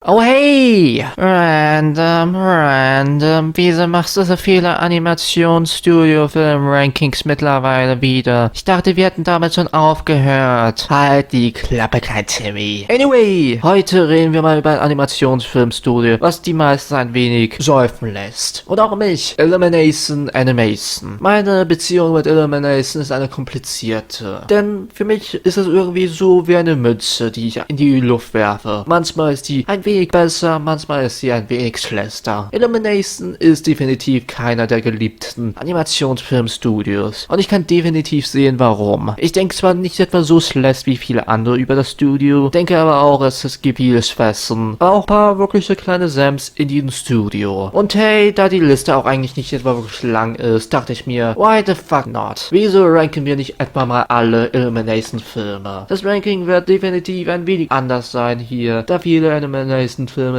Oh hey! Random. Wieso machst du so viele Animationsstudio-Film-Rankings mittlerweile wieder? Ich dachte, wir hätten damit schon aufgehört. Halt die Klappe, klein Timmy. Anyway, heute reden wir mal über ein Animationsfilmstudio, was die meisten ein wenig säufen lässt. Und auch mich. Illumination Animation. Meine Beziehung mit Illumination ist eine komplizierte. Denn für mich ist es irgendwie so wie eine Mütze, die ich in die Luft werfe. Manchmal ist die ein wenig besser, manchmal ist sie ein wenig schlechter. Illumination ist definitiv keiner der geliebten Animationsfilmstudios. Und ich kann definitiv sehen, warum. Ich denke zwar nicht etwa so schlecht wie viele andere über das Studio, denke aber auch, es gibt viele Schwächen, aber auch ein paar wirkliche kleine Sams in diesem Studio. Und hey, da die Liste auch eigentlich nicht etwa wirklich lang ist, dachte ich mir, why the fuck not? Wieso ranken wir nicht etwa mal alle Illumination-Filme? Das Ranking wird definitiv ein wenig anders sein hier, da viele Illumination-Filme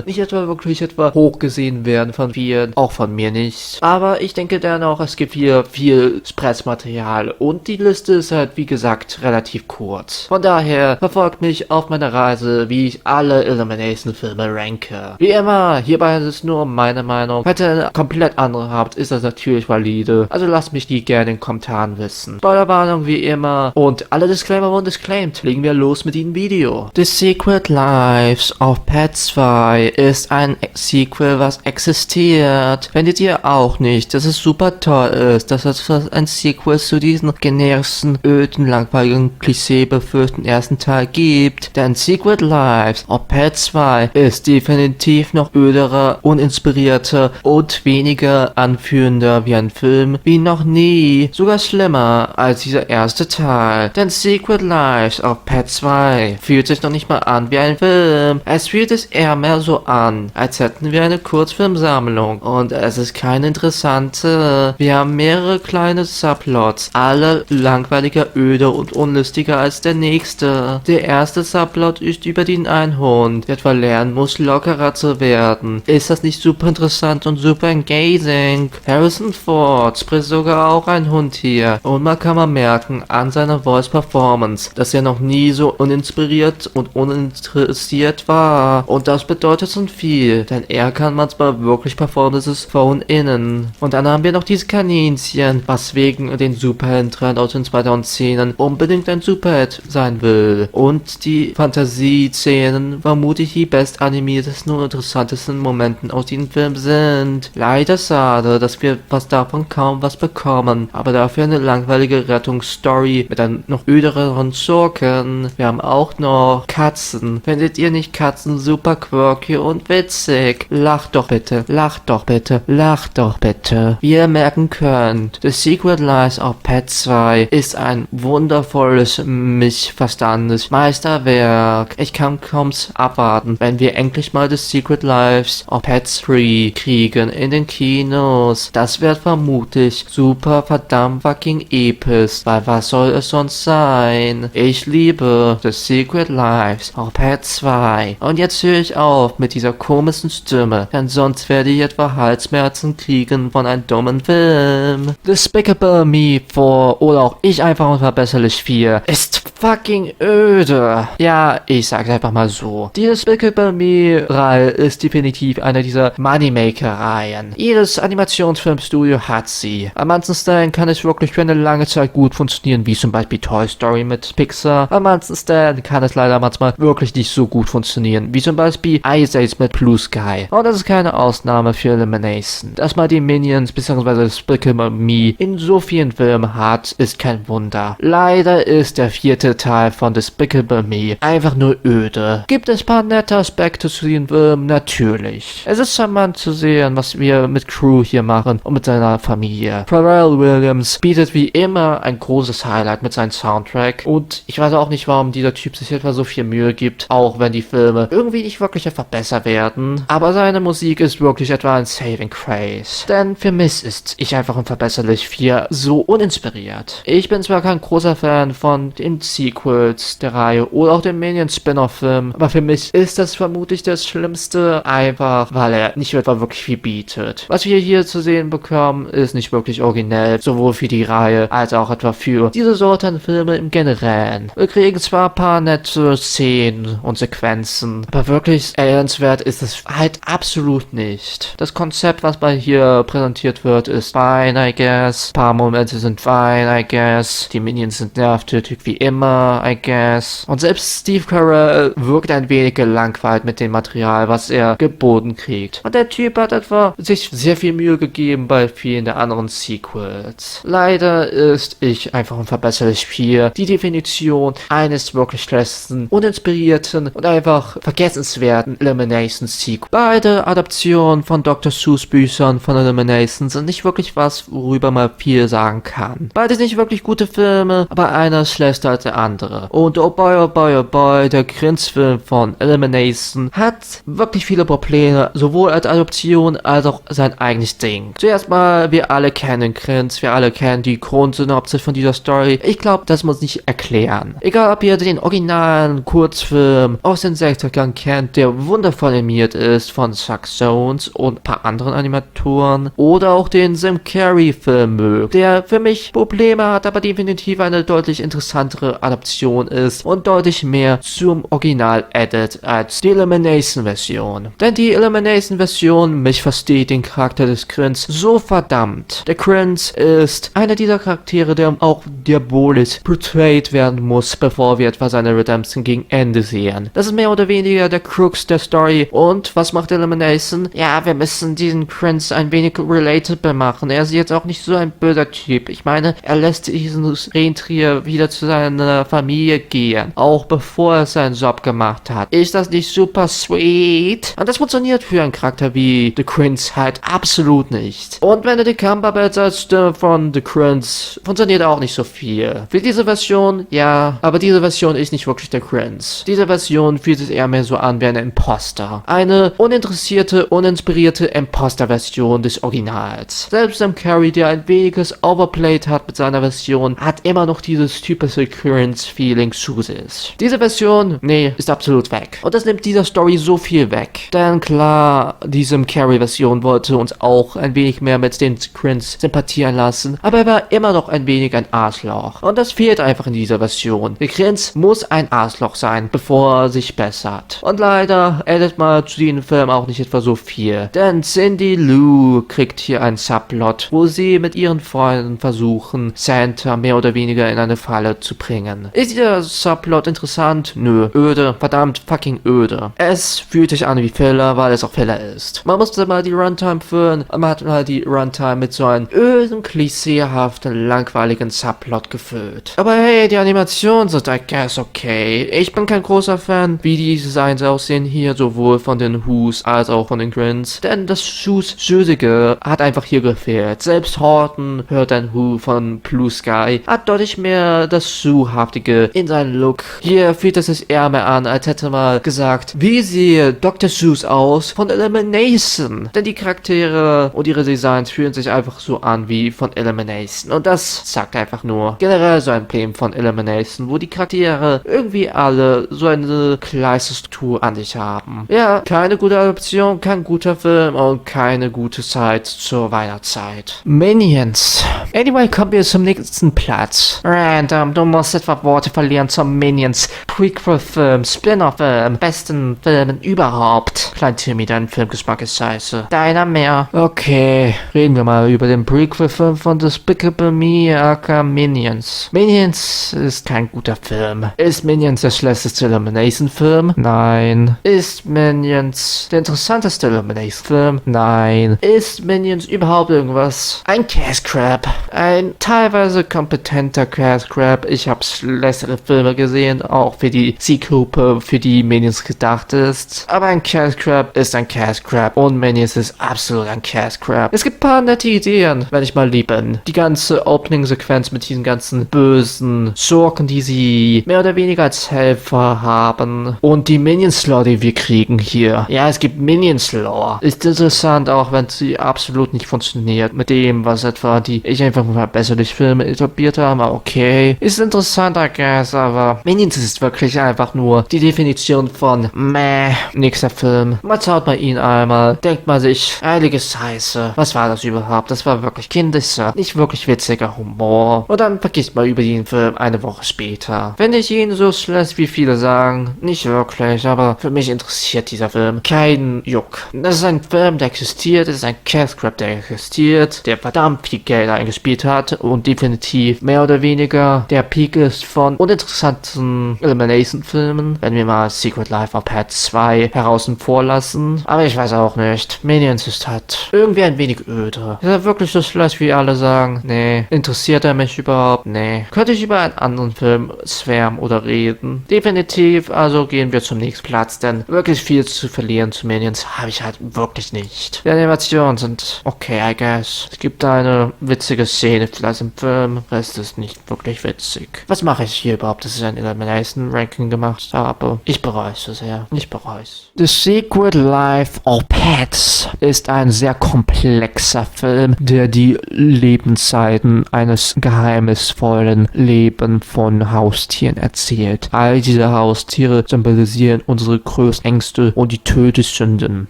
nicht etwa wirklich hoch gesehen werden von vielen, auch von mir nicht. Aber ich denke dennoch, es gibt hier viel Pressmaterial und die Liste ist halt, wie gesagt, relativ kurz. Von daher verfolgt mich auf meiner Reise, wie ich alle Illumination-Filme ranke. Wie immer, hierbei ist es nur meine Meinung. Falls ihr eine komplett andere habt, ist das natürlich valide. Also lasst mich die gerne in den Kommentaren wissen. Spoilerwarnung wie immer und alle Disclaimer wurden disclaimed. Legen wir los mit dem Video. The Secret Lives of Pet 2 ist ein Sequel, was existiert. Findet ihr auch nicht, dass es super toll ist, dass es ein Sequel zu diesem generischen, öden, langweiligen, klischeebefürchten ersten Teil gibt? Denn Secret Lives of Pet 2 ist definitiv noch öderer, uninspirierter und weniger anführender wie ein Film wie noch nie. Sogar schlimmer als dieser erste Teil. Denn Secret Lives of Pet 2 fühlt sich noch nicht mal an wie ein Film. Es fühlt sich eher mehr so an, als hätten wir eine Kurzfilmsammlung. Und es ist keine interessante. Wir haben mehrere kleine Subplots, alle langweiliger, öder und unlustiger als der nächste. Der erste Subplot ist über den einen Hund, der etwa lernen muss, lockerer zu werden. Ist das nicht super interessant und super engaging? Harrison Ford spricht sogar auch ein Hund hier. Und man kann mal merken an seiner Voice Performance, dass er noch nie so uninspiriert und uninteressiert war. Und das bedeutet schon viel, denn er kann manchmal wirklich Performances von innen. Und dann haben wir noch dieses Kaninchen, was wegen den Superhelden-Trend aus den 2010ern unbedingt ein Superheld sein will. Und die Fantasie-Szenen vermutlich die bestanimiertesten und interessantesten Momenten aus diesem Film sind. Leider schade, dass wir davon kaum was bekommen, aber dafür eine langweilige Rettungsstory mit einem noch öderen Schurken. Wir haben auch noch Katzen. Findet ihr nicht Katzen super quirky und witzig? Lacht doch bitte, lacht doch bitte, lacht doch bitte. Wie ihr merken könnt, The Secret Lives of Pet 2 ist ein wundervolles, missverstandenes Meisterwerk. Ich kann kaum abwarten, wenn wir endlich mal The Secret Lives of Pet 3 kriegen in den Kinos. Das wird vermutlich super verdammt fucking episch, weil was soll es sonst sein? Ich liebe The Secret Lives of Pet 2. Und jetzt höre ich auf mit dieser komischen Stimme, denn sonst werde ich etwa Halsschmerzen kriegen von einem dummen Film. Despicable Me 4 oder auch Ich einfach unverbesserlich 4 ist fucking öde. Ja, ich sag's einfach mal so. Die Despicable Me Reihe ist definitiv eine dieser Moneymaker-Reihen. Jedes Animationsfilmstudio hat sie. An manchen Stellen kann es wirklich für eine lange Zeit gut funktionieren, wie zum Beispiel Toy Story mit Pixar. An manchen Stellen kann es leider manchmal wirklich nicht so gut funktionieren, wie zum Beispiel Ice Age mit Blue Sky. Und das ist keine Ausnahme für Illumination. Dass man die Minions bzw. Despicable Me in so vielen Filmen hat, ist kein Wunder. Leider ist der vierte Teil von Despicable Me einfach nur öde. Gibt es paar nette Aspekte zu den Filmen? Natürlich. Es ist charmant zu sehen, was wir mit Crew hier machen und mit seiner Familie. Pharrell Williams bietet wie immer ein großes Highlight mit seinem Soundtrack und ich weiß auch nicht, warum dieser Typ sich etwa so viel Mühe gibt, auch wenn die Filme irgendwie nicht wirklich etwa besser werden. Aber seine Musik ist wirklich etwa ein Saving Grace. Denn für mich ist Ich einfach unverbesserlich 4 so uninspiriert. Ich bin zwar kein großer Fan von den Sequels der Reihe oder auch den Minions Spin-off-Film, aber für mich ist das vermutlich das Schlimmste, einfach weil er nicht etwa wirklich viel bietet. Was wir hier zu sehen bekommen, ist nicht wirklich originell, sowohl für die Reihe als auch etwa für diese Sorte an Filme im Generellen. Wir kriegen zwar ein paar nette Szenen und Sequenzen, aber wirklich wirklich ehrenswert ist es halt absolut nicht. Das Konzept, was mal hier präsentiert wird, ist fine, I guess. Ein paar Momente sind fine, I guess. Die Minions sind nervtötig wie immer, I guess. Und selbst Steve Carell wirkt ein wenig gelangweilt mit dem Material, was er geboten kriegt. Und der Typ hat etwa sich sehr viel Mühe gegeben bei vielen der anderen Sequels. Leider ist ich einfach unverbesserlich hier die Definition eines wirklich schlechten, uninspirierten und einfach vergessenswerten Elimination-Sequels. Beide Adaptionen von Dr. Seuss Büchern von Elimination sind nicht wirklich was, worüber man viel sagen kann. Beide nicht wirklich gute Filme, aber einer ist schlechter als der andere. Und oh boy, oh boy, oh boy, der Grins-Film von Elimination hat wirklich viele Probleme, sowohl als Adoption als auch sein eigenes Ding. Zuerst mal, wir alle kennen Grins, wir alle kennen die Grundsynopsis von dieser Story. Ich glaube, das muss nicht erklären. Egal, ob ihr den originalen Kurzfilm aus den 60ern kennt, der wundervoll animiert ist von Chuck Jones und ein paar anderen Animatoren, oder auch den Jim Carrey-Film mögt, der für mich Probleme hat, aber definitiv eine deutlich interessantere Adaption ist und deutlich mehr zum Original edit als die Elimination-Version. Denn die Elimination-Version versteht den Charakter des Grins so verdammt. Der Grins ist einer dieser Charaktere, der auch diabolisch portrayed werden muss, bevor wir etwa seine Redemption gegen Ende sehen. Das ist mehr oder weniger der Crux der Story. Und was macht Elimination? Ja, wir müssen diesen Grins ein wenig relatable machen. Er ist jetzt auch nicht so ein böser Typ. Ich meine, er lässt diesen Rentier wieder zu seiner Familie gehen, auch bevor er seinen Job gemacht hat. Ist das nicht super sweet? Und das funktioniert für einen Charakter wie The Grins halt absolut nicht. Und Benedict Cumberbatch als Stimme von The Grins funktioniert auch nicht so viel. Für diese Version, ja, aber diese Version ist nicht wirklich der Grins. Diese Version fühlt sich eher mehr so an wie ein Imposter. Eine uninteressierte, uninspirierte Imposter-Version des Originals. Selbst Jim Carrey, der ein weniges Overplayed hat mit seiner Version, hat immer noch dieses typische Grins-Feeling zu sich. Diese Version, nee, ist absolut weg. Und das nimmt dieser Story so viel weg. Denn klar, die Jim Carrey-Version wollte uns auch ein wenig mehr mit den Grins sympathieren lassen, aber er war immer noch ein wenig ein Arschloch. Und das fehlt einfach in dieser Version. Der Grins muss ein Arschloch sein, bevor er sich bessert. Und leider addet man zu diesem Film auch nicht etwa so viel. Denn Cindy Lou kriegt hier einen Subplot, wo sie mit ihren Freunden versuchen, Santa mehr oder weniger in eine Falle zu bringen. Ist dieser Subplot interessant? Nö. Öde. Verdammt fucking öde. Es fühlt sich an wie Filler, weil es auch Filler ist. Man musste mal die Runtime füllen, man hat mal die Runtime mit so einem öden, klischeehaften, langweiligen Subplot gefüllt. Aber hey, die Animationen sind I guess okay. Ich bin kein großer Fan, wie die Designs aussehen hier, sowohl von den Who's als auch von den Grins. Denn das Schüssige hat einfach hier gefehlt. Selbst Horton hört ein Who von Blue Sky, hat deutlich mehr das Sue-haftige in seinem Look. Hier fühlt es sich eher mehr an, als hätte man gesagt, wie sieht Dr. Seuss aus von Elimination? Denn die Charaktere und ihre Designs fühlen sich einfach so an wie von Elimination. Und das sagt einfach nur generell so ein Problem von Elimination, wo die Charaktere irgendwie alle so eine gleiche Struktur an sich haben. Ja, keine gute Adaption, kein guter Film und keine gute Zeit zur Weihnachtszeit. Minions. Anyway, kommen wir zum nächsten Platz. Random, du musst etwa Worte verlieren zum Minions. Prequel-Film, Spin-off-Film, besten Filmen überhaupt. Klein Timmy, dein Filmgeschmack ist scheiße. Deiner mehr. Okay, reden wir mal über den Prequel-Film von Despicable Me, aka Minions. Minions ist kein guter Film. Ist Minions der schlechteste Elimination-Film? Nein. Ist Minions der interessanteste Elimination-Film? Nein. Ist Minions überhaupt irgendwas? Ein Cash Grab. Ein teilweise kompetenter Cash Grab. Ich habe schlechtere Filme gesehen, auch für die Zielgruppe, für die Minions gedacht ist. Aber ein Cash Grab ist ein Cash Grab und Minions ist absolut ein Cash Grab. Es gibt ein paar nette Ideen, wenn ich mal lieb bin. Die ganze Opening-Sequenz mit diesen ganzen bösen Schurken, die sie mehr oder weniger als Helfer haben. Und die Minions-Lore, die wir kriegen hier. Ja, es gibt Minions-Lore. Ist interessant, auch wenn sie absolut nicht funktioniert mit dem, was etwa die ich einfach mal besserlich Filme etabliert habe. Okay. Ist interessant, I guess, aber Minions ist wirklich einfach nur die Definition von meh, nächster Film. Man schaut mal ihn einmal, denkt man sich, heilige Scheiße, was war das überhaupt? Das war wirklich kindischer, nicht wirklich witziger Humor. Und dann vergisst man über den Film eine Woche später. Finde ich ihn so schlecht, wie viele sagen? Nicht wirklich, aber für mich interessiert dieser Film keinen Juck. Das ist ein Film, der existiert, das ist ein Cash Grab, der existiert, der verdammt viel Geld eingespielt hat und definitiv mehr oder weniger der Peak ist von uninteressanten Elimination-Filmen, wenn wir mal Secret Life of Pets 2 heraus vorlassen. Aber ich weiß auch nicht. Minions ist halt irgendwie ein wenig öde. Ist er wirklich so schlecht, wie alle sagen? Nee. Interessiert er mich überhaupt? Nee. Könnte ich über einen anderen Film schwärmen oder reden? Definitiv, also gehen wir zum nächsten Platz, denn wirklich viel zu verlieren zu Minions habe ich halt wirklich nicht. Die Animationen sind okay, I guess. Es gibt eine witzige Szene vielleicht im Film, Rest ist nicht wirklich witzig. Was mache ich hier überhaupt, dass ich ein Elimination Ranking gemacht habe? Ich bereue es so sehr. Ich bereue es. The Secret Life of Pets ist ein sehr komplexer Film, der die Lebenszeiten eines geheimnisvollen Lebens von Haustieren erzählt. All diese Haustiere symbolisieren unsere größten Ängste und die tödlichen.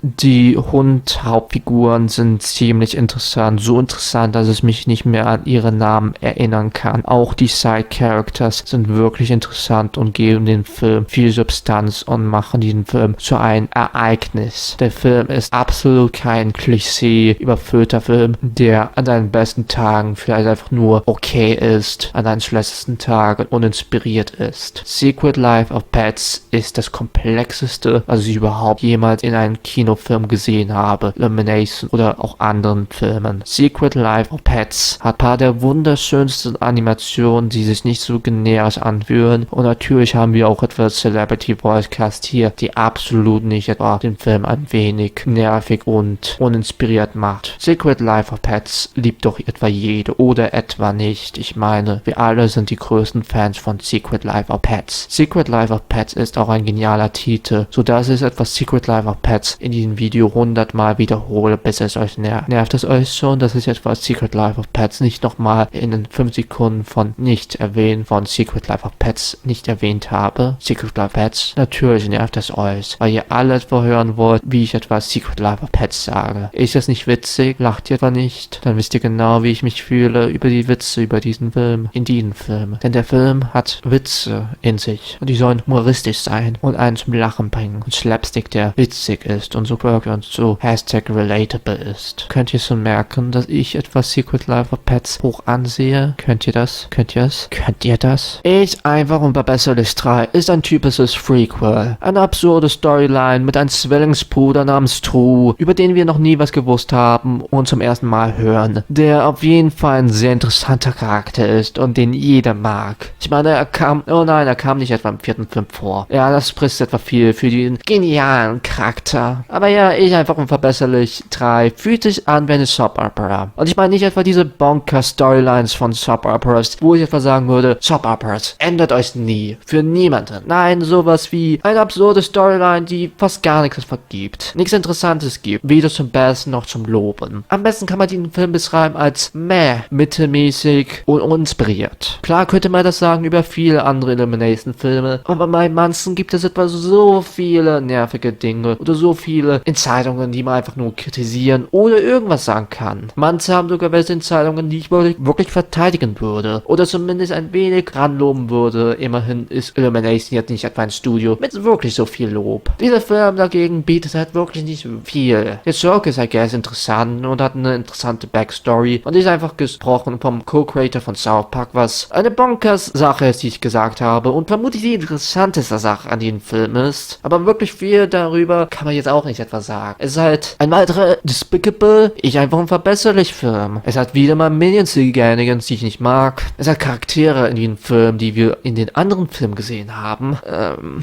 Die Hund-Hauptfiguren sind ziemlich interessant, so interessant, dass ich mich nicht mehr an ihre Namen erinnern kann. Auch die Side-Characters sind wirklich interessant und geben dem Film viel Substanz und machen diesen Film zu einem Ereignis. Der Film ist absolut kein Klischee überfüllter Film, der an seinen besten Tagen vielleicht einfach nur okay ist, an seinen schlechtesten Tagen uninspiriert ist. Secret Life of Pets ist das komplexeste, was ich überhaupt jemals in einem Kinofilm gesehen habe. Elimination oder auch anderen Filmen. Secret Life of Pets hat ein paar der wunderschönsten Animationen, die sich nicht so generisch anfühlen. Und natürlich haben wir auch etwas Celebrity Voice Cast hier, die absolut nicht etwa den Film ein wenig nervig und uninspiriert macht. Secret Life of Pets liebt doch etwa jede oder etwa nicht. Ich meine, wir alle sind die größten Fans von Secret Life of Pets. Secret Life of Pets ist auch ein genialer Titel, sodass ich etwas Secret Life of Pets in diesem Video 100 Mal wiederhole, bis es euch nervt. Nervt es euch schon, dass ich etwas Secret Life of Pets nicht nochmal in den 5 Sekunden von nicht erwähnen von Secret Life of Pets nicht erwähnt habe? Secret Life of Pets? Natürlich nervt es euch, weil ihr alle etwa hören wollt, wie ich etwas Secret Life of Pets sage. Ist das nicht witzig? Lacht ihr etwa nicht? Dann wisst ihr genau, wie ich mich fühle über die Witze über diesen Film, in diesem Film. Denn der Film hat Witze in sich und die sollen humoristisch sein und einen zum Lachen bringen und Slapstick, der witzig ist und so quirky und so #relatable ist. Könnt ihr schon merken, dass ich etwas Secret Life of Pets hoch ansehe? Könnt ihr das? Könnt ihr es? Könnt ihr das? Ich einfach unverbesserlich 3 ist ein typisches Frequel. Eine absurde Storyline mit einem Zwillingsbruder namens True, über den wir noch nie was gewusst haben und zum ersten Mal hören. Der auf jeden Fall ein sehr interessanter Charakter ist und den jeder mag. Ich meine, er kam nicht etwa im 4. Film vor. Ja, das spricht etwa viel für den genialen Charakter. Aber ja, ich einfach unverbesserlich 3 fühlt sich an wie eine Soap Opera. Und ich meine nicht etwa diese Bonker-Storylines von Soap Operas, wo ich etwa sagen würde, Soap Operas ändert euch nie. Für niemanden. Nein, sowas wie eine absurde Storyline, die fast gar nichts vergibt. Nichts Interessantes gibt. Weder zum Besten noch zum Loben. Am besten kann man den Film beschreiben als mittelmäßig und uninspiriert. Klar könnte man das sagen über viele andere Elimination-Filme, aber bei manchen gibt es etwa so viele nervige Dinge oder so viele Entscheidungen, die man einfach nur kritisieren oder irgendwas sagen kann. Manche haben sogar welche Entscheidungen, die ich wirklich verteidigen würde oder zumindest ein wenig ranloben würde. Immerhin ist Elimination jetzt nicht etwa ein Studio mit wirklich so viel Lob. Dieser Film dagegen bietet halt wirklich nicht viel. Der Joke ist, I guess, interessant und hat eine interessante Backstory und ist einfach gesprochen vom Co-Creator von South Park, was eine Bonkers-Sache ist, die ich gesagt habe und vermutlich die interessanteste Sache an diesem Film ist. Aber wirklich viel darüber kann man jetzt auch nicht etwa sagen. Es ist halt ein weiterer Despicable, ich einfach unverbesserlich Film. Es hat wieder mal Minions-Shenanigans, die ich nicht mag. Es hat Charaktere in diesem Film, die wir in den anderen Filmen gesehen haben.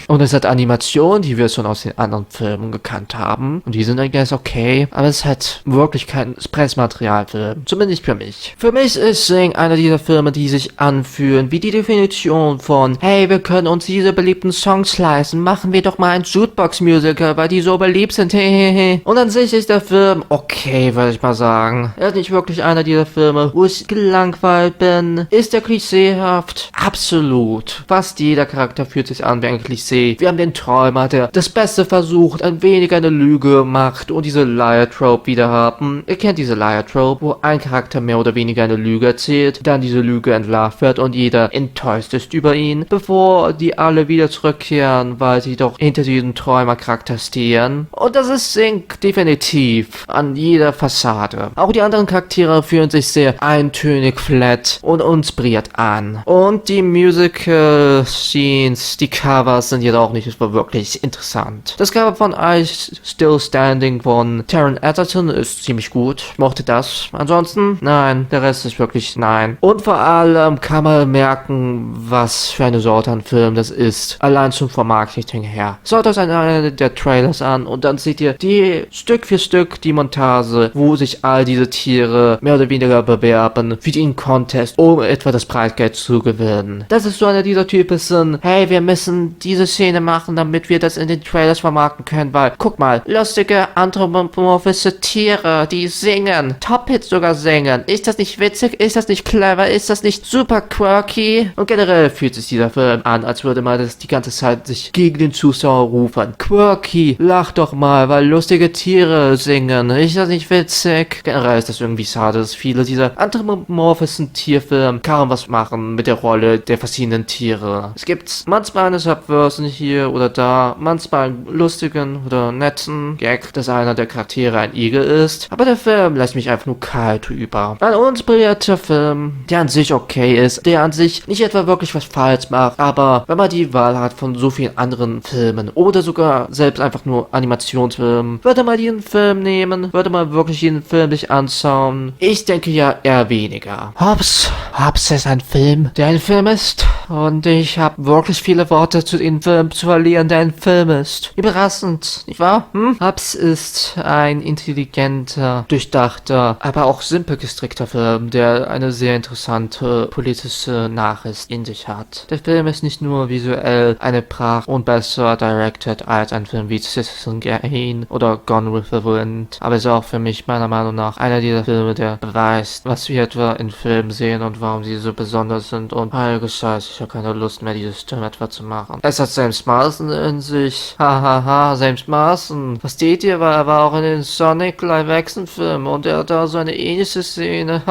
Und es hat Animationen, die wir schon aus den anderen Filmen gekannt haben. Und die sind, I guess, okay. Aber es ist halt wirklich kein Pressmaterialfilm. Zumindest für mich. Für mich ist Sing einer dieser Filme, die sich anfühlen wie die Definition von, hey, wir können uns diese beliebten Songs leisten, machen wir doch mal ein Jukebox-Musical, weil die so beliebt sind, hehehe. Und an sich ist der Film okay, würde ich mal sagen. Er ist nicht wirklich einer dieser Filme, wo ich gelangweilt bin. Ist der klischeehaft? Absolut. Fast jeder Charakter fühlt sich an wie ein Klischee. Wir haben den Träumer, der das Beste versucht, ein wenig eine Lüge macht und diese Liar-Trope wieder haben. Ihr kennt diese Liar-Trope, wo ein Charakter mehr oder weniger eine Lüge erzählt, dann diese Lüge entlarvt wird und jeder enttäuscht ist über ihn, bevor die alle wieder zurückkehren, weil sie doch hinter diesem Träumercharakter stehen. Und das ist Sync definitiv an jeder Fassade. Auch die anderen Charaktere fühlen sich sehr eintönig, flat und inspiriert an. Und die Musical Scenes, die Covers sind jedoch nicht wirklich interessant. Das Cover von I Still Standing von Taron Egerton ist ziemlich gut. Ich mochte das. Ansonsten, nein, der Rest ist wirklich nein. Und vor allem kann man merken, was für eine Sorte an Film das ist. Allein zum Marketing her. Schaut euch einen der Trailers an und dann seht ihr die Stück für Stück die Montage, wo sich all diese Tiere mehr oder weniger bewerben für den Contest, um etwa das Preisgeld zu gewinnen. Das ist so einer dieser typischen, hey, wir müssen diese Szene machen, damit wir das in den Trailers vermarkten können, weil, guck mal, lustige anthropomorphische Tiere, die singen, Top-Hits sogar singen. Ist das nicht witzig? Ist das nicht clever? Ist das nicht super quirky? Und generell fühlt sich dieser Film an, als würde man das die ganze Zeit sich gegen den Zuschauer rufen. Quirky, lach doch mal, weil lustige Tiere singen. Ist das nicht witzig? Generell ist das irgendwie schade, dass viele dieser anthropomorphischen Tierfilme kaum was machen mit der Rolle der verschiedenen Tiere. Es gibt manchmal eine Subversion hier oder da, manchmal einen lustigen oder netten Gag, dass einer der Charaktere ein Igel ist, aber der Film lässt mich einfach nur kalt über. Ein uninspirierter Film, der an sich okay ist, der an sich nicht etwa wirklich was falsch macht, aber wenn man die Wahl hat von so vielen anderen Filmen oder sogar selbst einfach nur Animationsfilmen, würde man diesen Film nehmen, würde man wirklich den Film sich anschauen? Ich denke ja eher weniger. Hobbs ist ein Film, der ein Film ist und ich habe wirklich viele Worte zu dem Film zu verlieren, der ein Film ist. Überraschend, nicht wahr? Hobbs ist ein intelligenter, durchdachter, aber auch simpel gestrickter Film, der eine sehr interessante politische Nachricht in sich hat. Der Film ist nicht nur visuell eine Pracht und besser directed als ein Film wie Citizen Kane oder Gone with the Wind, aber ist auch für mich meiner Meinung nach einer dieser Filme, der beweist, was wir etwa in Filmen sehen und warum sie so besonders sind und heilige Scheiße, ich habe keine Lust mehr, diese Stimme etwa zu machen. Es hat James Marsden in sich. Hahaha, James Marsden. Versteht ihr, weil er war auch in den Sonic Live-Action-Filmen und er hat da so eine ähnliche Szene.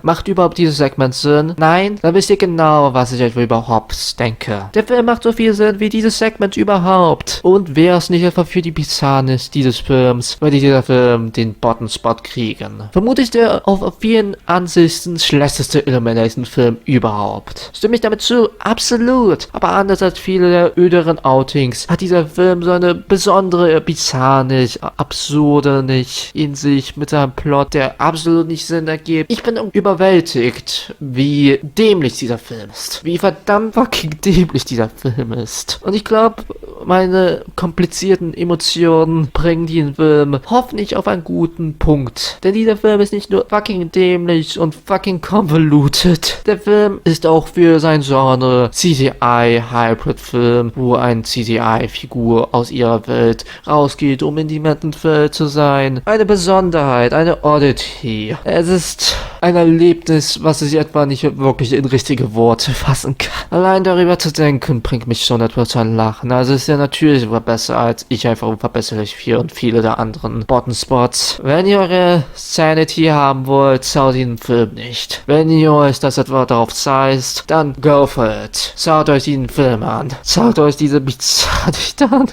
Macht überhaupt dieses Segment Sinn? Nein? Dann wisst ihr genau, was ich etwa über Hobbs denke. Der Film macht so viel Sinn wie dieses Segment überhaupt. Und wäre es nicht etwa für die Bizarrnis dieses Films, würde dieser Film den Bottom-Spot kriegen. Vermutlich der auf vielen Ansichten schlechteste Elimination-Film überhaupt. Stimme ich damit zu? Absolut. Aber anders als viele der öderen Outings hat dieser Film so eine besondere Bizarrnis, absurde nicht in sich mit seinem Plot, der absolut nicht Sinn ergibt. Ich bin überwältigt, wie dämlich dieser Film ist. Wie verdammt fucking dämlich dieser Film ist. Und ich glaube, meine komplizierten Emotionen bringen den Film hoffentlich auf einen guten Punkt. Denn dieser Film ist nicht nur fucking dämlich und fucking convoluted. Der Film ist auch für sein Genre CGI-Hybrid-Film, wo ein CGI-Figur aus ihrer Welt rausgeht, um in die Welt zu sein. Eine Besonderheit, eine Oddity. Es ist ein Erlebnis, was ich etwa nicht wirklich in richtige Worte fassen kann. Allein darüber zu denken, bringt mich schon etwas zum Lachen. Also ist ja natürlich immer besser als ich einfach unverbesserlich 4 und viele der anderen Bottom-Spots. Wenn ihr eure Sanity haben wollt, schaut den Film nicht. Wenn ihr euch das etwa darauf zeigt, dann go for it. Schaut euch den Film an. Schaut euch diese Bizarrheit an.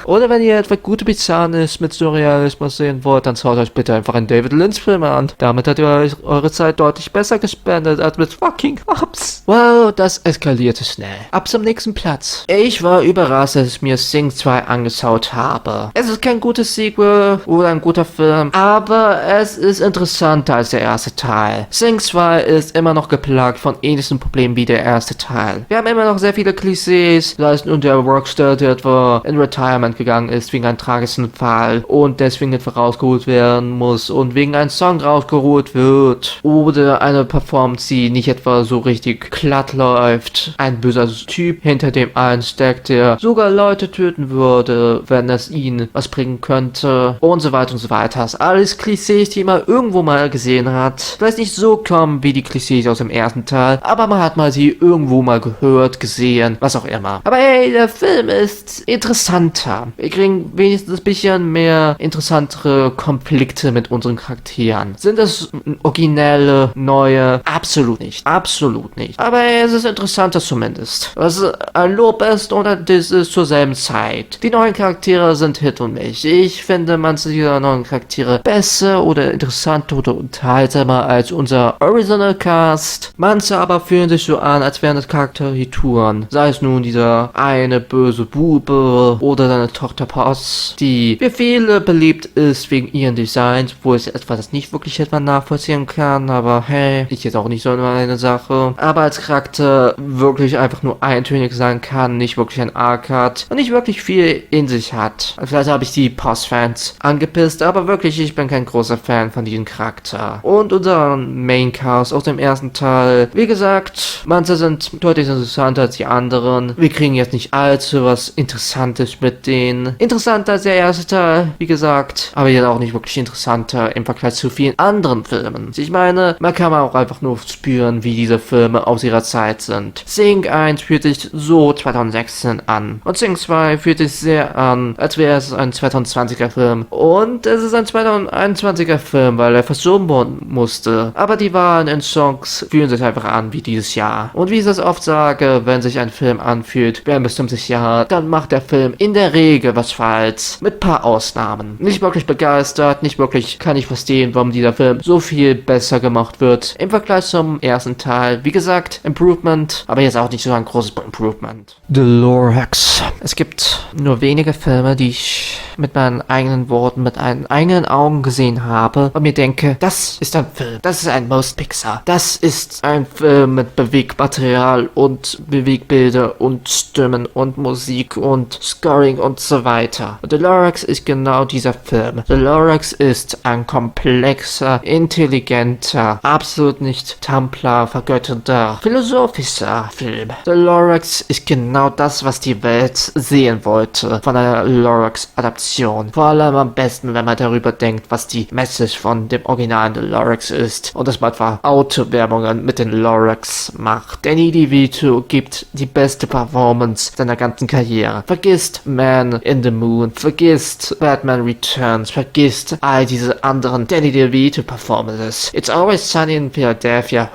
Oder wenn ihr etwa gute Bizarrnis mit Surrealismus sehen wollt, dann schaut euch bitte einfach einen David Lynch-Film an. Damit hat ihr euch eure Zeit deutlich besser gespendet als mit fucking Hobbs. Wow, das eskalierte schnell. Ab zum nächsten Platz. Ich war überrascht, als ich mir Sing 2 angeschaut habe. Es ist kein gutes Sequel oder ein guter Film, aber es ist interessanter als der erste Teil. Sing 2 ist immer noch geplagt von ähnlichen Problemen wie der erste Teil. Wir haben immer noch sehr viele Klischees, sei es nun der Rockstar, der etwa in Retirement gegangen ist wegen einem tragischen Fall und deswegen etwa rausgeholt werden muss und wegen einem Song rausgeholt wird. Oder eine Performance, die nicht etwa so richtig glatt läuft. Ein böser Typ hinter dem einen steckt, der sogar Leute töten würde, wenn es ihnen was bringen könnte. Und so weiter und so weiter. Alles Klischees, die man irgendwo mal gesehen hat. Vielleicht nicht so kommen wie die Klischees aus dem ersten Teil, aber man hat mal sie irgendwo mal gehört, gesehen, was auch immer. Aber hey, der Film ist interessanter. Wir kriegen wenigstens ein bisschen mehr interessantere Konflikte mit unseren Charakteren. Sind es originelle, neue? Absolut nicht. Absolut nicht. Aber hey, es ist interessanter zumindest. Was ein Lob ist und ein das ist zur selben Zeit. Die neuen Charaktere sind Hit und Miss. Ich finde manche dieser neuen Charaktere besser oder interessanter oder unterhaltsamer als unser Original Cast. Manche aber fühlen sich so an, als wären das Charakterituren. Sei es nun dieser eine böse Bube oder seine Tochter Poss, die für viele beliebt ist wegen ihren Designs, wo es etwas das nicht wirklich etwas nachvollziehen kann, aber hey, ist jetzt auch nicht so eine Sache. Aber als Charakter wirklich einfach nur eintönig sein kann, nicht wirklich ein Arc hat und nicht wirklich viel in sich hat. Vielleicht habe ich die Poss-Fans angepisst, aber wirklich, ich bin kein großer Fan von diesem Charakter. Und unser Main-Cast aus dem ersten Teil, wie gesagt, manche sind deutlich interessanter als die anderen. Wir kriegen jetzt nicht allzu was Interessantes mit denen. Interessanter als der erste Teil, wie gesagt, aber jetzt auch nicht wirklich interessanter im Vergleich zu vielen anderen Filmen. Ich meine, man kann auch einfach nur spüren, wie diese Filme aus ihrer Zeit sind. Sing 1 fühlt sich so 2016 an und Sing 2 fühlt sich sehr an, als wäre es ein 2020er Film. Und es ist ein 2021er Film, weil er verschoben werden musste. Aber die Wahlen in Songs fühlen sich einfach an wie dieses Jahr. Und wie ich das oft sage, wenn sich ein Film anfühlt wie ein bestimmtes Jahr, dann macht der Film in der Regel was falsch. Mit paar Ausnahmen. Nicht wirklich begeistert, nicht wirklich kann ich verstehen, warum dieser Film so viel besser gemacht wird im Vergleich zum ersten Teil. Wie gesagt, Improvement, aber jetzt auch nicht so ein großes Improvement. The Lorax. Es gibt nur wenige Filme, die ich mit meinen eigenen Worten, mit meinen eigenen Augen gesehen habe und mir denke, das ist ein Film, das ist ein Most Pixar, das ist ein Film mit Bewegmaterial und Bewegbilder und Stimmen und Musik und Scoring und so weiter. Und The Lorax ist genau dieser Film. The Lorax ist ein komplexer, intelligenter, absolut nicht Tumblr vergötternder, philosophischer Film. The Lorax ist genau das, was die Welt sehen wollte von einer Lorax-Adaption. Vor allem am besten, wenn man darüber denkt, was die Message von dem originalen The Lorax ist und dass man etwa Autowerbungen mit den Lorax macht. Danny DeVito gibt die beste Performance seiner ganzen Karriere. Vergisst Man in the Moon, vergisst Batman Returns, vergisst all diese anderen Danny DeVito Performances. It's Always Sunny in Philadelphia,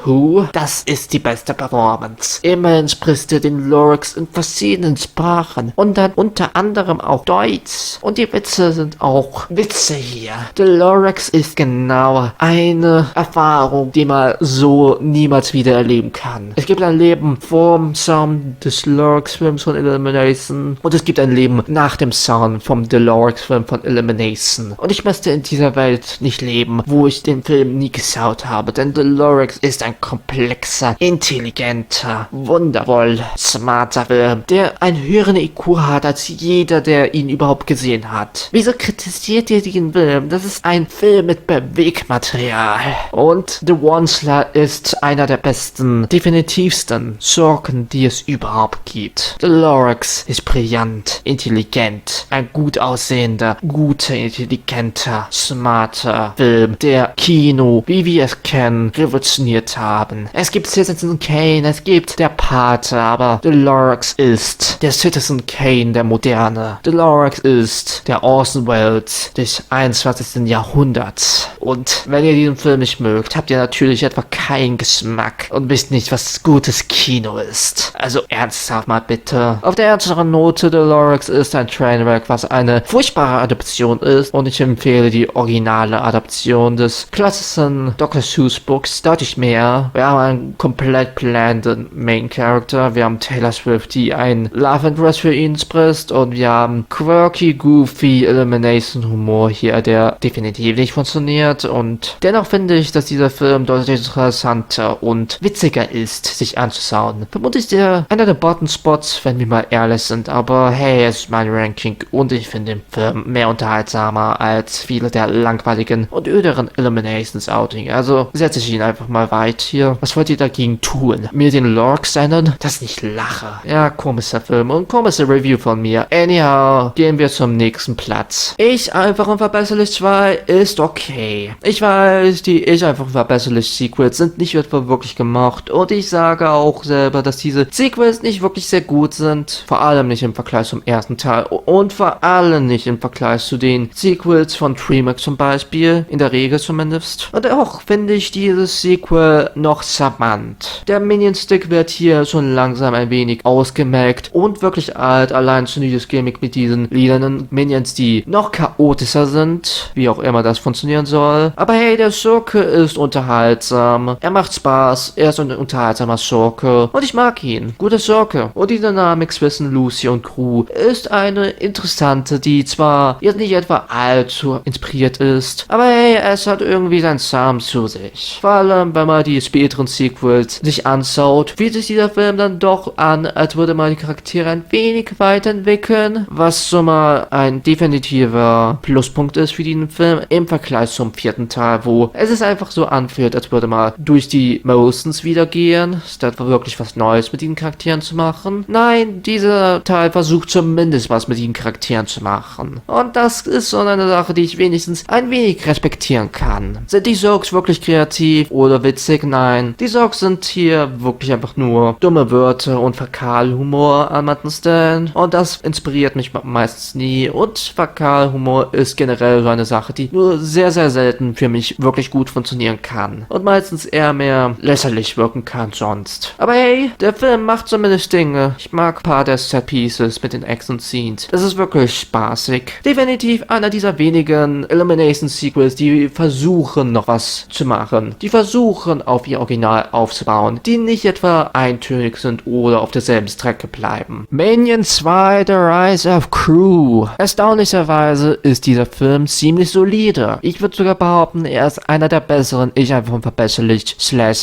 das ist die beste Performance. Immerhin spricht er den Lorax in verschiedenen Sprachen und dann unter anderem auch Deutsch. Und die Witze sind auch Witze hier. The Lorax ist genau eine Erfahrung, die man so niemals wieder erleben kann. Es gibt ein Leben vorm Sound des Lorax-Films von Illumination und es gibt ein Leben nach dem Sound vom The Lorax-Film von Illumination. Und ich möchte in dieser Welt nicht leben, wo ich den Film nie geschaut habe, denn The Lorax ist ein komplexer, intelligenter, wundervoll smarter Film, der einen höheren IQ hat als jeder, der ihn überhaupt gesehen hat. Wieso kritisiert ihr den Film? Das ist ein Film mit Bewegmaterial. Und The Onslaught ist einer der besten, definitivsten Schurken, die es überhaupt gibt. The Lorax ist brillant, intelligent, ein gut aussehender, guter, intelligenter, smarter Film, der Kino, wie wir es kennen, revolutioniert haben. Es gibt Citizen Kane, es gibt der Pate, aber The Lorax ist der Citizen Kane der Moderne. The Lorax ist der Orson Welles des 21. Jahrhunderts. Und wenn ihr diesen Film nicht mögt, habt ihr natürlich etwa keinen Geschmack und wisst nicht, was gutes Kino ist. Also ernsthaft mal bitte. Auf der ernsteren Note, The Lorax ist ein Trainwreck, was eine furchtbare Adaption ist und ich empfehle die originale Adaption des klassischen Dr. Seuss Books deutlich mehr. Wir haben einen komplett blenden Main Character, wir haben Taylor Swift, die ein Love Interest für ihn spricht und wir haben quirky, goofy Elimination Humor hier, der definitiv nicht funktioniert und dennoch finde ich, dass dieser Film deutlich interessanter und witziger ist, sich anzuschauen. Vermutlich einer der Bottom Spots, wenn wir mal ehrlich sind, aber hey, es ist mein Ranking und ich finde den Film mehr unterhaltsamer als viele der langweiligen und öderen Eliminations Outing. Also setze ich ihn einfach mal weit hier. Was wollt ihr dagegen tun? Mir den Lorax senden? Das nicht lache. Ja, komischer Film und komische Review von mir. Anyhow, gehen wir zum nächsten Platz. Ich einfach unverbesserlich 2 ist okay. Ich weiß, die Ich einfach unverbesserlich Sequels sind nicht etwa wirklich gemacht und ich sage auch selber, dass diese Sequels nicht wirklich sehr gut sind. Vor allem nicht im Vergleich zum ersten Teil und vor allem nicht im Vergleich zu den Sequels von DreamWorks zum Beispiel, in der Regel zumindest. Und auch finde ich dieses Sequel noch charmant. Der Minion Stick wird hier schon langsam ein wenig ausgemerkt wirkt und wirklich alt, allein schon dieses Gimmick mit diesen lilanen Minions, die noch chaotischer sind, wie auch immer das funktionieren soll. Aber hey, der Schurke ist unterhaltsam, er macht Spaß, er ist ein unterhaltsamer Schurke und ich mag ihn. Guter Schurke. Und die Dynamik zwischen Lucy und Crew ist eine interessante, die zwar jetzt nicht etwa allzu inspiriert ist, aber hey, es hat irgendwie seinen Charme zu sich. Vor allem, wenn man die späteren Sequels sich anschaut, fühlt sich dieser Film dann doch an, als würde man die Charaktere ein wenig weiterentwickeln, was schon mal ein definitiver Pluspunkt ist für diesen Film im Vergleich zum vierten Teil, wo es sich einfach so anfühlt, als würde man durch die Motions wieder gehen, statt wirklich was Neues mit diesen Charakteren zu machen. Nein, dieser Teil versucht zumindest was mit diesen Charakteren zu machen. Und das ist schon eine Sache, die ich wenigstens ein wenig respektieren kann. Sind die Jokes wirklich kreativ oder witzig? Nein. Die Jokes sind hier wirklich einfach nur dumme Wörter und Fäkalhumor an manchen Stellen. Und das inspiriert mich meistens nie. Und Fäkalhumor ist generell so eine Sache, die nur sehr, sehr selten für mich wirklich gut funktionieren kann. Und meistens eher mehr lächerlich wirken kann sonst. Aber hey, der Film macht zumindest Dinge. Ich mag ein paar der Set-Pieces mit den Action-Scenes. Das ist wirklich spaßig. Definitiv einer dieser wenigen Elimination-Sequels, die versuchen noch was zu machen. Die versuchen auf ihr Original aufzubauen. Die nicht etwa eintönig sind oder auf derselben Strecke bleiben. Minions 2 The Rise of Crew. Erstaunlicherweise ist dieser Film ziemlich solide. Ich würde sogar behaupten, er ist einer der besseren Ich einfach unverbesserlich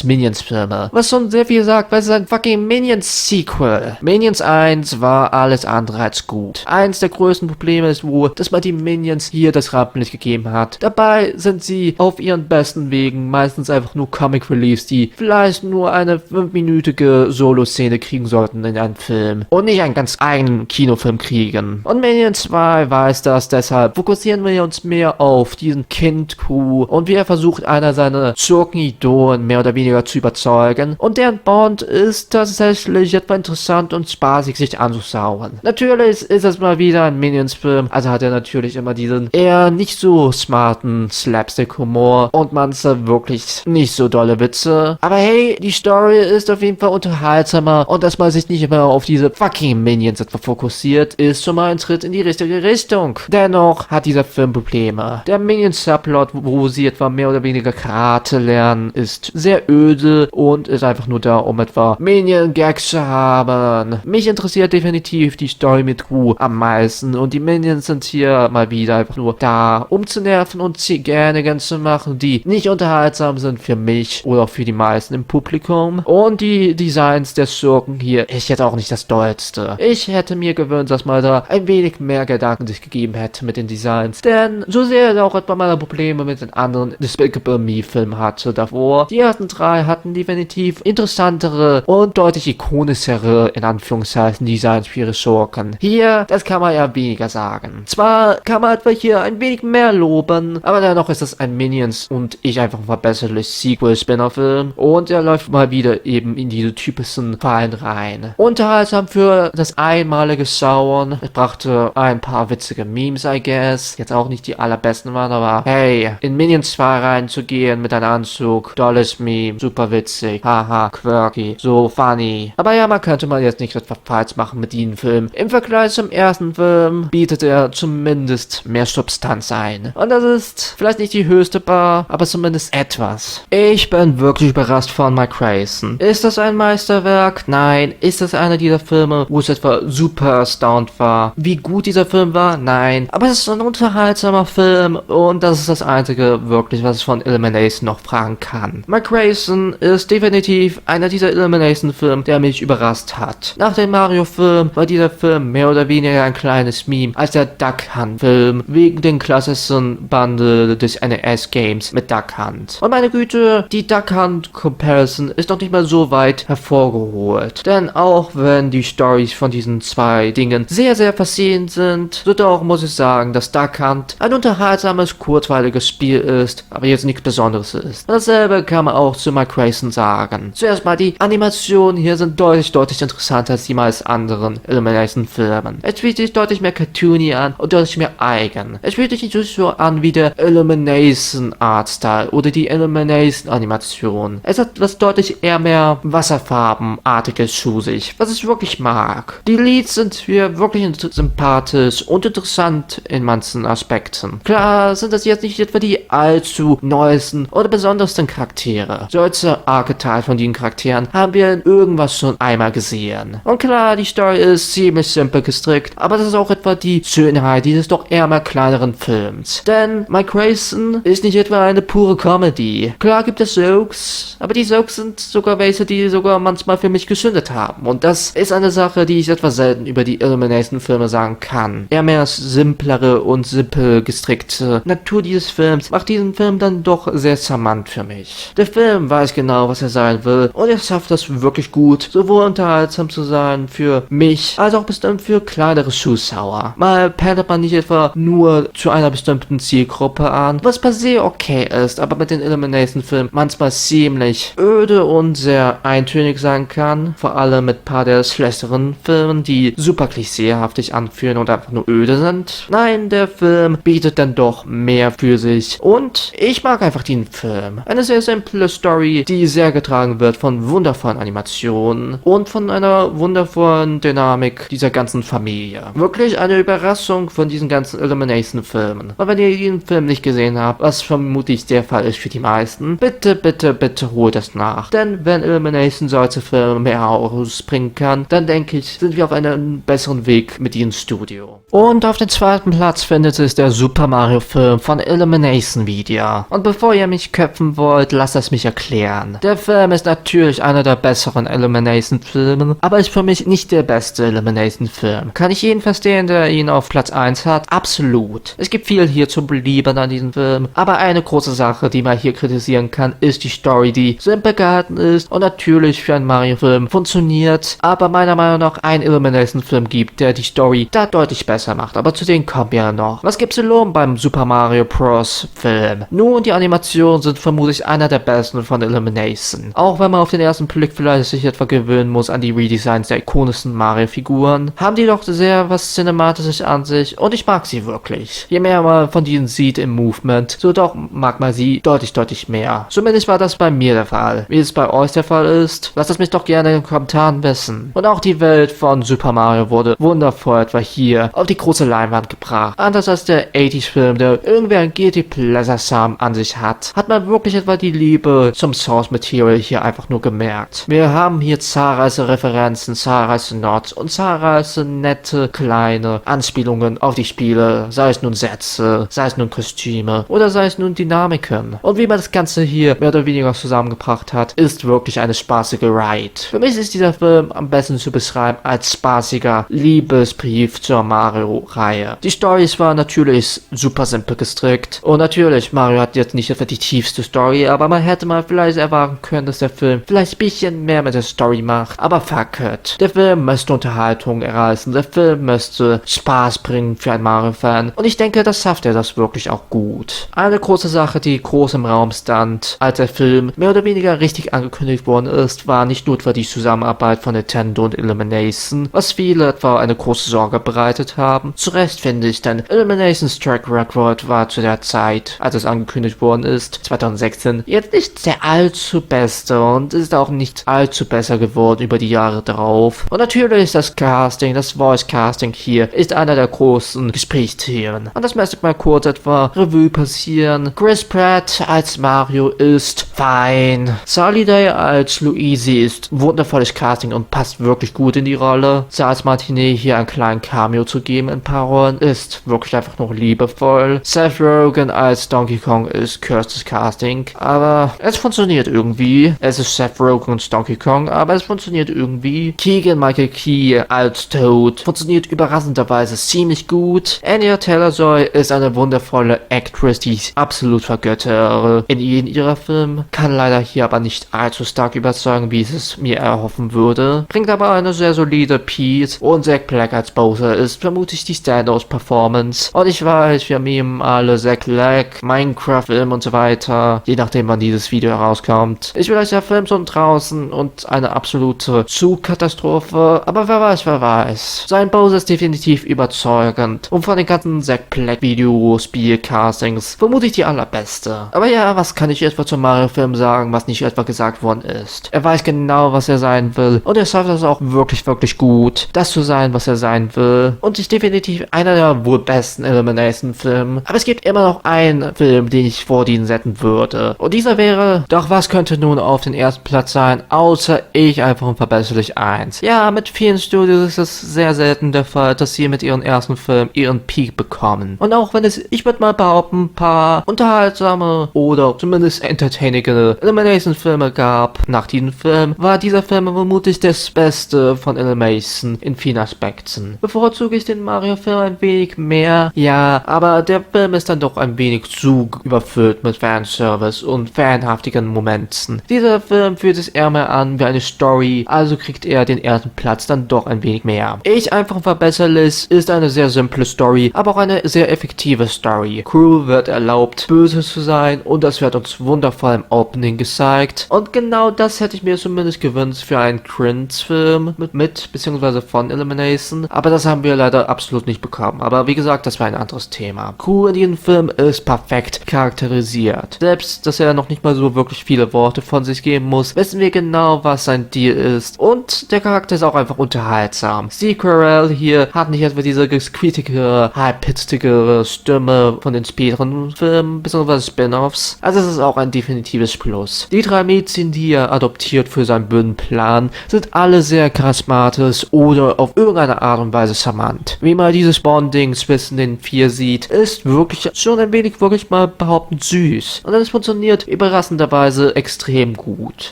Minions Filme. Was schon sehr viel sagt, weil es ist ein fucking Minions Sequel. Minions 1 war alles andere als gut. Eins der größten Probleme ist wohl, dass man die Minions hier das Rampenlicht gegeben hat. Dabei sind sie auf ihren besten Wegen meistens einfach nur Comic Reliefs, die vielleicht nur eine 5-minütige Solo-Szene kriegen sollten in einem Film und nicht einen ganz eigenen Kinofilm kriegen. Und Minions 2 weiß das, deshalb fokussieren wir uns mehr auf diesen Kind-Crew und wie er versucht, einer seiner Schurken-Idolen mehr oder weniger zu überzeugen. Und deren Bond ist tatsächlich etwas interessant und spaßig sich anzuschauen. Natürlich ist es mal wieder ein Minions-Film, also hat er natürlich immer diesen eher nicht so smarten Slapstick-Humor und manche wirklich nicht so dolle Witze. Aber hey, die Story ist auf jeden Fall unterhaltsamer und dass man sich nicht immer auf diese fucking Minions etwa fokussiert, ist schon mal ein Schritt in die richtige Richtung. Dennoch hat dieser Film Probleme. Der Minions-Subplot, wo sie etwa mehr oder weniger Karate lernen, ist sehr öde und ist einfach nur da, um etwa Minion-Gags zu haben. Mich interessiert definitiv die Story mit Crew am meisten und die Minions sind hier mal wieder einfach nur da, um zu nerven und Shenanigans zu machen, die nicht unterhaltsam sind für mich oder auch für die meisten im Publikum. Und die Designs der Schurken hier ist jetzt auch nicht das dollste. Ich hätte mir gewünscht, dass man da ein wenig mehr Gedanken sich gegeben hätte mit den Designs, denn so sehr er auch etwa mal Probleme mit den anderen Despicable Me Filmen hatte davor. Die ersten drei hatten definitiv interessantere und deutlich ikonischere, in Anführungszeichen, Designs für ihre Schurken. Hier, das kann man ja weniger sagen. Zwar kann man etwa hier ein wenig mehr loben, aber dennoch ist es ein Minions und ich einfach verbesserlich Sequel-Spinner-Film und er läuft mal wieder eben in diese typischen Fallen rein. Unterhaltsam für das einmalige Schauen. Es brachte ein paar witzige Memes, I guess. Jetzt auch nicht die allerbesten waren, aber hey, in Minions 2 reinzugehen mit einem Anzug, dolles Meme, super witzig, haha, quirky, so funny. Aber ja, man könnte mal jetzt nicht etwas falsch machen mit diesem Film. Im Vergleich zum ersten Film bietet er zumindest mehr Substanz ein. Und das ist vielleicht nicht die höchste Bar, aber zumindest etwas. Ich bin wirklich überrascht von Mike Grayson. Ist das ein Meisterwerk? Nein. Ist das einer dieser Filme, wo es etwa super erstaunt war, wie gut dieser Film war? Nein. Aber es ist ein unterhaltsamer Film und das ist das einzige wirklich, was ich von Elimination noch fragen kann. Mike Grayson ist definitiv einer dieser Elimination-Filme, der mich überrascht hat. Nach dem Mario-Film war dieser Film mehr oder weniger ein kleines Meme als der Duck Hunt-Film wegen den klassischen Bundle des NES-Games mit Duck Hunt. Und meine Güte, die Duck Hunt-Comparison ist noch nicht mal so weit hervorgeholt. Denn auch wenn die Storys von diesen zwei Dingen sehr, sehr versehen sind, so doch muss ich sagen, dass Duck Hunt ein unterhaltsames, kurzweiliges Spiel ist, aber jetzt nichts Besonderes ist. Dasselbe kann man auch zu Mike Grayson sagen. Zuerst mal, die Animationen hier sind deutlich interessanter als die meisten anderen Elimination-Filmen. Es fühlt sich deutlich mehr cartoony an und deutlich mehr eigen. Es fühlt sich nicht so an wie der Elimination Artstyle oder die Elimination Animation. Es hat was deutlich eher mehr Wasserfarbenartiges zu sich, was ich wirklich ich mag. Die Leads sind mir wirklich sympathisch und interessant in manchen Aspekten. Klar sind das jetzt nicht etwa die allzu neuesten oder besondersten Charaktere. Solche Archetypen von den Charakteren haben wir in irgendwas schon einmal gesehen. Und klar, die Story ist ziemlich simpel gestrickt, aber das ist auch etwa die Schönheit dieses doch eher mal kleineren Films. Denn Mike Grayson ist nicht etwa eine pure Comedy. Klar gibt es Jokes, aber die Jokes sind sogar welche, die sogar manchmal für mich gezündet haben. Und das ist eine Sache, die ich etwas selten über die Illumination-Filme sagen kann. Eher mehr simplere und simpel gestrickte Natur dieses Films macht diesen Film dann doch sehr charmant für mich. Der Film weiß genau, was er sein will, und er schafft das wirklich gut, sowohl unterhaltsam zu sein für mich, als auch bestimmt für kleinere Zuschauer. Mal pendelt man nicht etwa nur zu einer bestimmten Zielgruppe an, was per se okay ist, aber mit den Illumination-Filmen manchmal ziemlich öde und sehr eintönig sein kann, vor allem mit ein paar der schlechteren Filmen, die super klischeehaftig anfühlen und einfach nur öde sind. Nein, der Film bietet dann doch mehr für sich und ich mag einfach den Film. Eine sehr simple Story, die sehr getragen wird von wundervollen Animationen und von einer wundervollen Dynamik dieser ganzen Familie. Wirklich eine Überraschung von diesen ganzen Illumination-Filmen. Aber wenn ihr den Film nicht gesehen habt, was vermutlich der Fall ist für die meisten, bitte, bitte, bitte holt das nach. Denn wenn Illumination solche Filme mehr rausbringen kann, dann denke ich, sind wir auf einem besseren Weg mit diesem Studio. Und auf dem zweiten Platz findet sich der Super Mario Film von Illumination Media. Und bevor ihr mich köpfen wollt, lasst es mich erklären. Der Film ist natürlich einer der besseren Illumination Filme, aber ist für mich nicht der beste Illumination Film. Kann ich jeden verstehen, der ihn auf Platz 1 hat? Absolut. Es gibt viel hier zu belieben an diesem Film, aber eine große Sache, die man hier kritisieren kann, ist die Story, die simpel gehalten ist und natürlich für einen Mario-Film funktioniert, aber meiner Meinung nach ein Illumination-Film gibt, der die Story da deutlich besser macht, aber zu denen kommen wir ja noch. Was gibt's zu loben beim Super Mario Bros. Film? Nun, die Animationen sind vermutlich einer der besten von Illumination. Auch wenn man auf den ersten Blick vielleicht sich etwa gewöhnen muss an die Redesigns der ikonischen Mario-Figuren, haben die doch sehr was Cinematisches an sich und ich mag sie wirklich. Je mehr man von ihnen sieht im Movement, so doch mag man sie deutlich mehr. Zumindest war das bei mir der Fall. Wie es bei euch der Fall ist, lasst es mich doch gerne in den Kommentaren wissen. Und auch die Welt von Super Mario wurde wundervoll etwa hier auf die große Leinwand gebracht. Anders als der 80s-Film, der irgendwie ein Guilty Pleasure-Charme an sich hat man wirklich etwa die Liebe zum Source Material hier einfach nur gemerkt. Wir haben hier zahlreiche Referenzen, zahlreiche Nods und zahlreiche nette kleine Anspielungen auf die Spiele, sei es nun Sätze, sei es nun Kostüme oder sei es nun Dynamiken. Und wie man das Ganze hier mehr oder weniger zusammengebracht hat, ist wirklich eine spaßige Ride. Für mich ist dieser Film am besten zu beschreiben als spaßiger Liebesbrief zur Mario-Reihe. Die Story war natürlich super simpel gestrickt und natürlich, Mario hat jetzt nicht etwa die tiefste Story, aber man hätte mal vielleicht erwarten können, dass der Film vielleicht ein bisschen mehr mit der Story macht, aber fuck it. Der Film möchte Unterhaltung erreichen, der Film möchte Spaß bringen für einen Mario-Fan und ich denke, das schafft er das wirklich auch gut. Eine große Sache, die groß im Raum stand, als der Film mehr oder weniger richtig angekündigt worden ist, war nicht nur etwa die Zusammenarbeit von Nintendo und Illumination, was viele etwa eine große Sorge bereitet haben. Zu Recht finde ich, denn Illuminations Track Record war zu der Zeit, als es angekündigt worden ist, 2016, jetzt nicht der allzu beste und ist auch nicht allzu besser geworden über die Jahre darauf. Und natürlich ist das Casting, das Voice Casting hier, ist einer der großen Gesprächsthemen. Und das möchte ich mal kurz etwa Revue passieren. Chris Pratt als Mario ist fein. Charlie Day als Luigi ist wundervolles Casting und passt wirklich gut in die Rolle. Charles Martinet hier einen kleinen Cameo zu geben in ein paar Rollen ist wirklich einfach noch liebevoll. Seth Rogen als Donkey Kong ist cursed Casting, aber es funktioniert irgendwie. Es ist Seth Rogen und Donkey Kong, aber es funktioniert irgendwie. Keegan Michael Key als Toad funktioniert überraschenderweise ziemlich gut. Anya Taylor-Joy ist eine wundervolle Actress, die ich absolut vergöttere in ihrer Film. Kann leider hier aber nicht allzu stark überzeugen, wie ich es mir erhoffen würde. Bringt aber eine sehr solide Piece und Zack Black als Bowser ist vermutlich die Standout-Performance. Und ich weiß, wir memen alle Zack Black, Minecraft-Film und so weiter, je nachdem wann dieses Video herauskommt. Ich will euch der Film schon draußen und eine absolute Zugkatastrophe, aber wer weiß. Sein Bowser ist definitiv überzeugend und von den ganzen Zack Black Videospiel-Castings vermutlich die allerbeste. Aber ja, was kann ich etwa zum Mario-Film sagen, was nicht etwa gesagt worden ist? Er weiß genau, was er sein will und er schafft das auch wirklich, wirklich gut, das zu sein, was er sein will. Und ist definitiv einer der wohl besten Elimination-Filme. Aber es gibt immer noch einen Film, den ich vor diesen setzen würde. Und dieser wäre, doch was könnte nun auf den ersten Platz sein, außer Ich einfach unverbesserlich 1. Ja, mit vielen Studios ist es sehr selten der Fall, dass sie mit ihren ersten Film ihren Peak bekommen. Und auch wenn es, ich würde mal behaupten, ein paar unterhaltsame oder zumindest entertainige Elimination-Filme gab, nach diesem Film, war dieser Film vermutlich das Beste von Elimination in vielen Aspekten. Bevorzuge ich den Mario-Film ein wenig mehr? Ja, aber der Film ist dann doch ein wenig zu überfüllt mit Fanservice und fanhaftigen Momenten. Dieser Film fühlt sich eher mehr an wie eine Story, also kriegt er den ersten Platz dann doch ein wenig mehr. Ich einfach unverbesserlich ist eine sehr simple Story, aber auch eine sehr effektive Story. Crew wird erlaubt, böse zu sein und das wird uns wundervoll im Opening gezeigt. Und genau das hätte ich mir zumindest gewünscht für einen Cringe-Film beziehungsweise von Elimination. Aber das haben wir leider absolut nicht bekommen. Aber wie gesagt, das war ein anderes Thema. Crew in diesem Film ist perfekt charakterisiert. Selbst, dass er noch nicht mal so wirklich viele Worte von sich geben muss, wissen wir genau, was sein Deal ist. Und der Charakter ist auch einfach unterhaltsam. Steve Carell hier hat nicht etwa diese gesqueatige, high-pitchige Stimme von den späteren Filmen bzw. Spin-Offs. Also es ist auch ein definitives Plus. Die 3 Mädchen, die er adoptiert für seinen Bühnenplan, sind alle sehr charismatisch oder auf irgendeine Art und Weise charmant. Wie man dieses Bonding zwischen den 4 sieht, ist wirklich schon ein wenig, wirklich mal behaupten, süß. Und es funktioniert überraschenderweise extrem gut.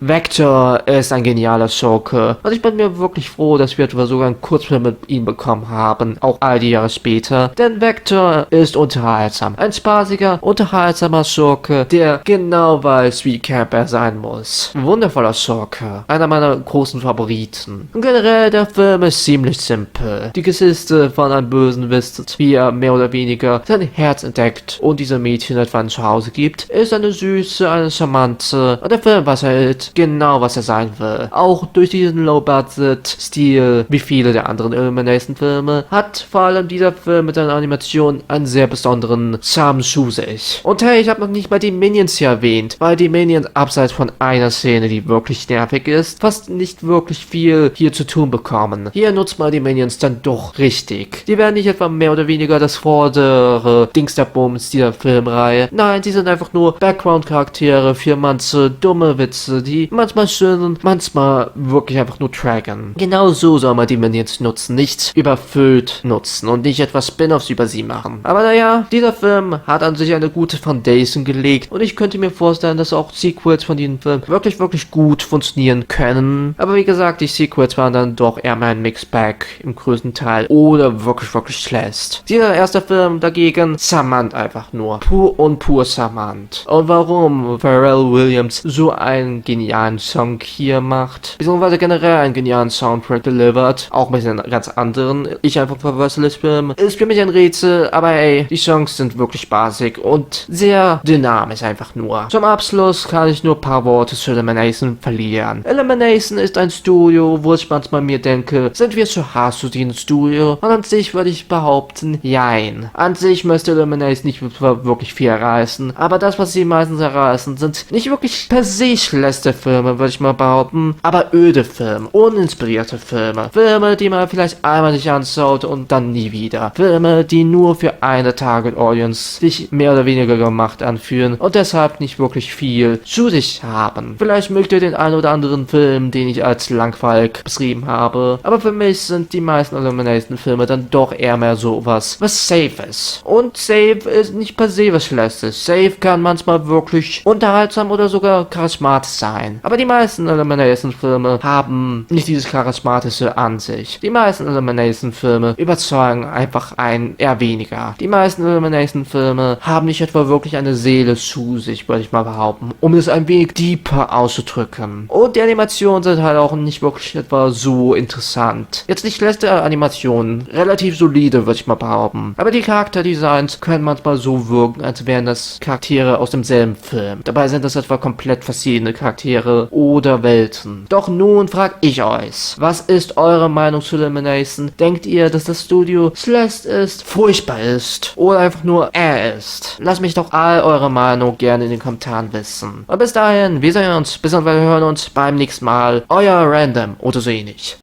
Vector ist ein genialer Schurke und ich bin mir wirklich froh, dass wir etwa sogar einen Kurzfilm mit ihm bekommen haben, auch all die Jahre später, denn Vector ist unterhaltsam. Ein spaßiger, unterhaltsamer Schurke, der genau weiß, wie Camp er sein muss. Wundervoller Schurke. Einer meiner großen Favoriten. Und generell, der Film ist ziemlich simpel. Die Geschichte von einem Bösen wisst, wie er mehr oder weniger sein Herz entdeckt und diese Mädchen etwa ein Zuhause gibt, ist eine süße, eine charmante und der Film weiß halt genau, was er sein will. Auch durch diesen Low-Budget-Stil, wie viele der anderen Elimination-Filme, hat vor allem dieser Film mit seiner Animation einen sehr besonderen Charme zu sich. Und hey, ich habe noch nicht mal die Minions hier erwähnt, weil die Minions abseits von einer Szene, die wirklich nervig ist, fast nicht wirklich viel hier zu tun bekommen. Hier nutzt man die Minions dann doch richtig. Die werden nicht etwa mehr oder weniger das vordere Dingsterbums dieser Filmreihe. Nein, die sind einfach nur Background-Charaktere für manche dumme Witze, die manchmal schön und manchmal wirklich einfach nur tragen. Genau so soll man die Minions nutzen, nicht überfüllt nutzen und nicht etwas Spin-offs über sie machen. Aber naja, dieser Film hat an sich eine gute Foundation gelegt und ich könnte mir vorstellen, dass auch Sequels von diesem Film wirklich, wirklich gut funktionieren können. Aber wie gesagt, die Sequels waren dann doch eher mal ein Mixback im größten Teil oder wirklich, wirklich schlecht. Dieser erste Film dagegen charmant einfach nur. Pur charmant. Und warum Pharrell Williams so einen genialen Song hier macht, beziehungsweise generell einen genialen Soundtrack delivert, auch mit den ganz anderen, ich einfach verwurzelt Film, ist für mich ein Rätsel, aber ey, die Songs sind wirklich spaßig und sehr dynamisch einfach nur. Zum Abschluss kann ich nur ein paar Worte zu Elimination verlieren. Elimination ist ein Studio, wo ich manchmal mir denke, sind wir zu hart zu diesem Studio? Und an sich würde ich behaupten, jein. An sich müsste Elimination nicht wirklich viel reißen, aber das, was sie meistens erreißen, sind nicht wirklich per se schlechte Filme, würde ich mal behaupten, aber öde Filme, uninspirierte Filme. Filme, die man vielleicht einmal sich anschaut und dann nie wieder. Filme, die nur für eine Target Audience sich mehr oder weniger gemacht anfühlen und deshalb nicht wirklich viel zu sich haben. Vielleicht mögt ihr den einen oder anderen Film, den ich als langweilig beschrieben habe, aber für mich sind die meisten Elimination-Filme dann doch eher mehr sowas, was safe ist. Und safe ist nicht per se was Schlechtes. Safe kann manchmal wirklich unterhaltsam oder sogar charismatisch sein. Aber die meisten Elimination-Filme haben nicht dieses Charismatische an sich. Die meisten Elimination-Filme überzeugen einfach einen eher weniger. Die meisten Elimination-Filme haben nicht etwa wirklich eine Seele zu sich, würde ich mal behaupten, um es ein wenig deeper auszudrücken. Und die Animationen sind halt auch nicht wirklich etwa so interessant. Jetzt nicht schlechte Animationen, relativ solide, würde ich mal behaupten. Aber die Charakterdesigns können manchmal so wirken, als wären das Charaktere aus demselben Film. Dabei sind das etwa komplett verschiedene Charaktere oder Welten. Doch nun frag ich euch, was ist eure Meinung zu Elimination? Denkt ihr, dass das Studio schlecht ist, furchtbar ist oder einfach nur ist? Lasst mich doch all eure Meinung gerne in den Kommentaren wissen. Und bis dahin, wir sehen uns, bis dann, wir hören uns beim nächsten Mal. Euer Random oder so ähnlich.